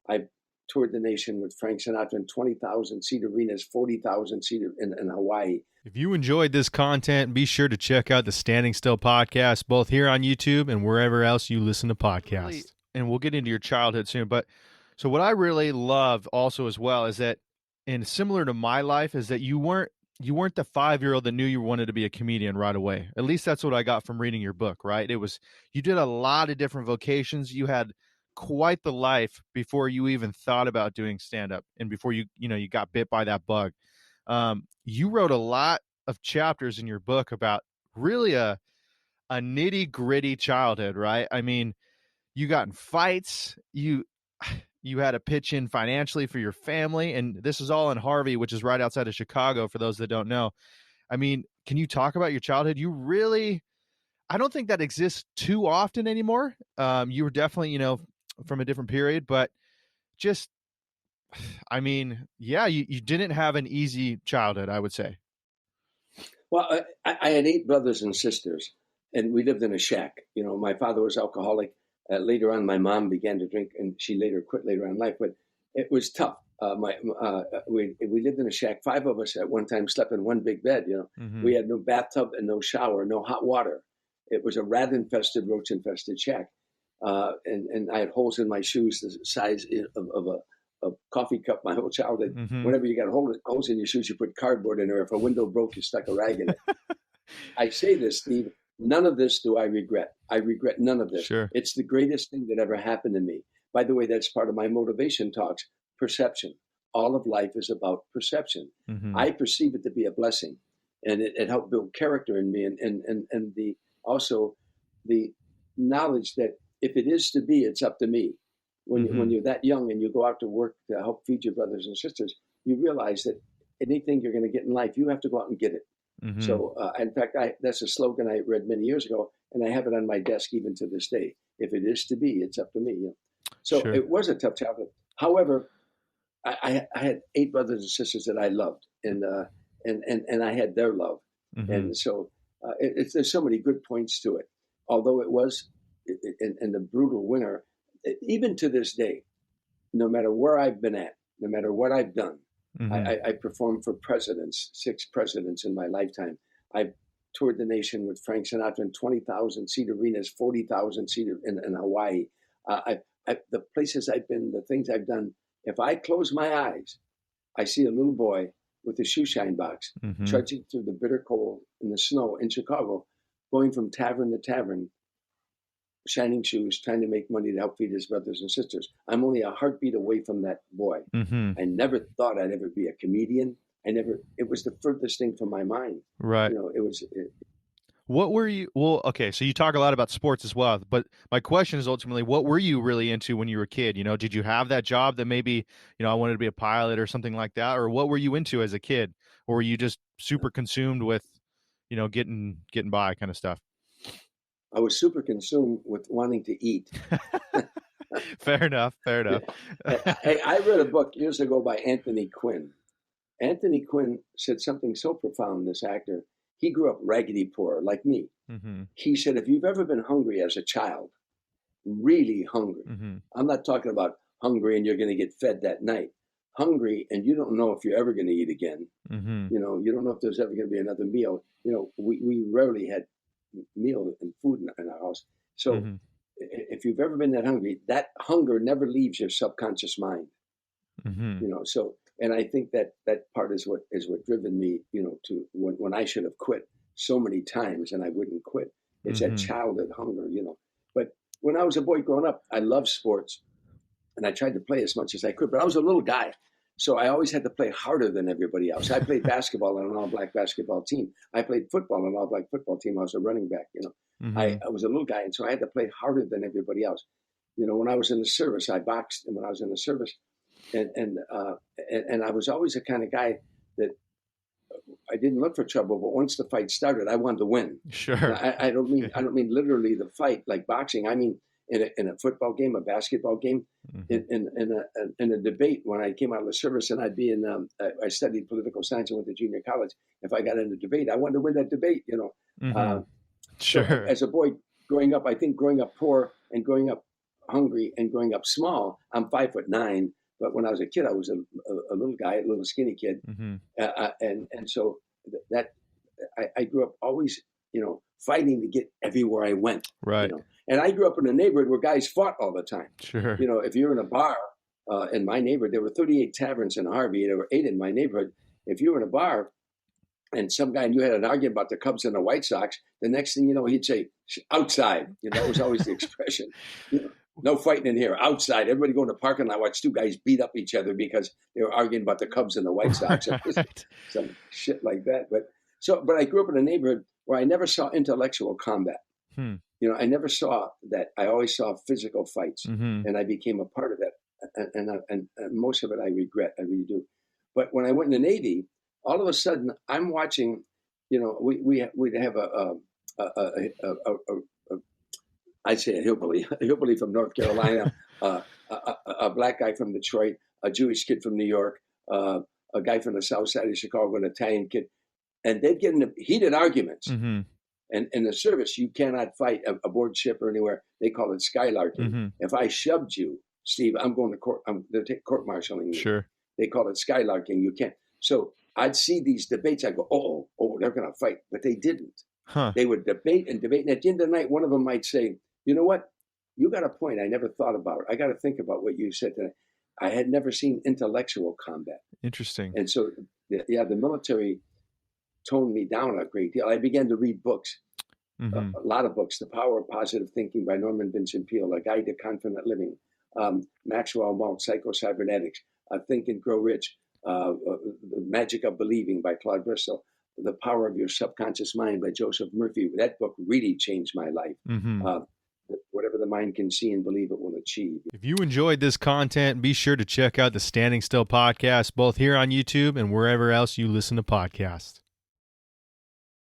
I toured the nation with Frank Sinatra in 20,000-seat arenas, 40,000-seat in Hawaii. If you enjoyed this content, be sure to check out the Standing Still podcast, both here on YouTube and wherever else you listen to podcasts. And we'll get into your childhood soon. But so what I really love also as well is that, and similar to my life, is that you weren't the 5-year-old that knew you wanted to be a comedian right away. At least that's what I got from reading your book, right? It was, you did a lot of different vocations. You had quite the life before you even thought about doing stand-up and before you got bit by that bug. You wrote a lot of chapters in your book about really a nitty-gritty childhood, right? I mean, you got in fights, you had to pitch in financially for your family, and this is all in Harvey, which is right outside of Chicago, for those that don't know. I mean, can you talk about your childhood? I don't think that exists too often anymore. You were definitely, from a different period, but just, I mean, yeah, you didn't have an easy childhood, I would say. Well, I had 8 brothers and sisters, and we lived in a shack. My father was alcoholic. Later on, my mom began to drink, and she later quit later on in life. But it was tough. We lived in a shack. 5 of us at one time slept in one big bed. Mm-hmm. We had no bathtub and no shower, no hot water. It was a rat-infested, roach-infested shack, and I had holes in my shoes the size of a coffee cup my whole childhood. Mm-hmm. Whenever you got holes in your shoes, you put cardboard in there. If a window broke, you stuck a rag in it. I say this, Steve. None of this do I regret. I regret none of this. Sure. It's the greatest thing that ever happened to me. By the way, that's part of my motivation talks. Perception. All of life is about perception. Mm-hmm. I perceive it to be a blessing, and it helped build character in me, and the knowledge that if it is to be, it's up to me. When you're that young and you go out to work to help feed your brothers and sisters, you realize that anything you're going to get in life, you have to go out and get it. Mm-hmm. So, in fact, that's a slogan I read many years ago, and I have it on my desk even to this day. If it is to be, it's up to me. So Sure. It was a tough childhood. However, I had 8 brothers and sisters that I loved, and I had their love, Mm-hmm. and so there's so many good points to it. Although it was in the brutal winter, even to this day, no matter where I've been at, no matter what I've done. Mm-hmm. I performed for presidents, 6 presidents in my lifetime. I toured the nation with Frank Sinatra in 20,000-seat arenas, 40,000-seat in Hawaii. The places I've been, the things I've done, if I close my eyes, I see a little boy with a shoe shine box, Mm-hmm. trudging through the bitter cold in the snow in Chicago, going from tavern to tavern, shining shoes, trying to make money to help feed his brothers and sisters. I'm only a heartbeat away from that boy. Mm-hmm. I never thought I'd ever be a comedian. It was the furthest thing from my mind. Right. What were you, well, okay, so you talk a lot about sports as well, but my question is ultimately, what were you really into when you were a kid? Did you have that job that maybe, I wanted to be a pilot or something like that? Or what were you into as a kid? Or were you just super consumed with, getting by kind of stuff? I was super consumed with wanting to eat. Fair enough. I read a book years ago by Anthony Quinn. Anthony Quinn said something so profound, this actor. He grew up raggedy poor, like me. Mm-hmm. He said, if you've ever been hungry as a child, really hungry, Mm-hmm. I'm not talking about hungry and you're going to get fed that night. Hungry and you don't know if you're ever going to eat again. Mm-hmm. You don't know if there's ever going to be another meal. We rarely had meal and food in our house. So Mm-hmm. if you've ever been that hungry, that hunger never leaves your subconscious mind. Mm-hmm. And I think that part is what driven me, to when I should have quit so many times and I wouldn't quit. It's Mm-hmm. that childhood hunger, But when I was a boy growing up, I loved sports and I tried to play as much as I could, but I was a little guy. So I always had to play harder than everybody else. I played basketball on an all-black basketball team. I played football on an all-black football team. I was a running back, Mm-hmm. I was a little guy, and so I had to play harder than everybody else. When I was in the service, I boxed, and when I was in the service, and I was always the kind of guy that I didn't look for trouble, but once the fight started, I wanted to win. Sure. I don't mean literally the fight like boxing. I mean in a football game, a basketball game, Mm-hmm. in a debate. When I came out of the service and I'd be in, I studied political science and went to junior college. If I got in a debate, I wanted to win that debate. Mm-hmm. Sure. So as a boy growing up, I think growing up poor and growing up hungry and growing up small. I'm 5'9", but when I was a kid, I was a little guy, a little skinny kid, and so that I grew up always, fighting to get everywhere I went, Right. And I grew up in a neighborhood where guys fought all the time. Sure. If you're in a bar in my neighborhood, there were 38 taverns in Harvey. There were 8 in my neighborhood. If you were in a bar and some guy and you had an argument about the Cubs and the White Sox, the next thing you know, he'd say, outside. That was always the expression. No fighting in here, outside. Everybody go in the parking lot, watch 2 guys beat up each other because they were arguing about the Cubs and the White Sox. Right. Some shit like that. But I grew up in a neighborhood where I never saw intellectual combat. I never saw that. I always saw physical fights, and I became a part of that. And most of it I regret. I really do. But when I went in the Navy, all of a sudden I'm watching. We'd have I'd say a hillbilly from North Carolina, a black guy from Detroit, a Jewish kid from New York, a guy from the South Side of Chicago, an Italian kid, and they'd get into heated arguments. And in the service, you cannot fight aboard ship or anywhere. They call it skylarking. If I shoved you, Steve, I'm going to court. They're court-martialing you. Sure. They call it skylarking. You can't. So I'd see these debates. I go, oh, they're going to fight. But they didn't. They would debate. And at the end of the night, one of them might say, you know what? You got a point I never thought about. I got to think about what you said tonight. I had never seen intellectual combat. Interesting. And so, the military toned me down a great deal. I began to read books, a lot of books. The Power of Positive Thinking by Norman Vincent Peale, A Guide to Confident Living, Maxwell Maltz, Psycho-Cybernetics, Think and Grow Rich, The Magic of Believing by Claude Bristol, The Power of Your Subconscious Mind by Joseph Murphy. That book really changed my life. Whatever the mind can see and believe, it will achieve. If you enjoyed this content, be sure to check out the Standing Still podcast, both here on YouTube and wherever else you listen to podcasts.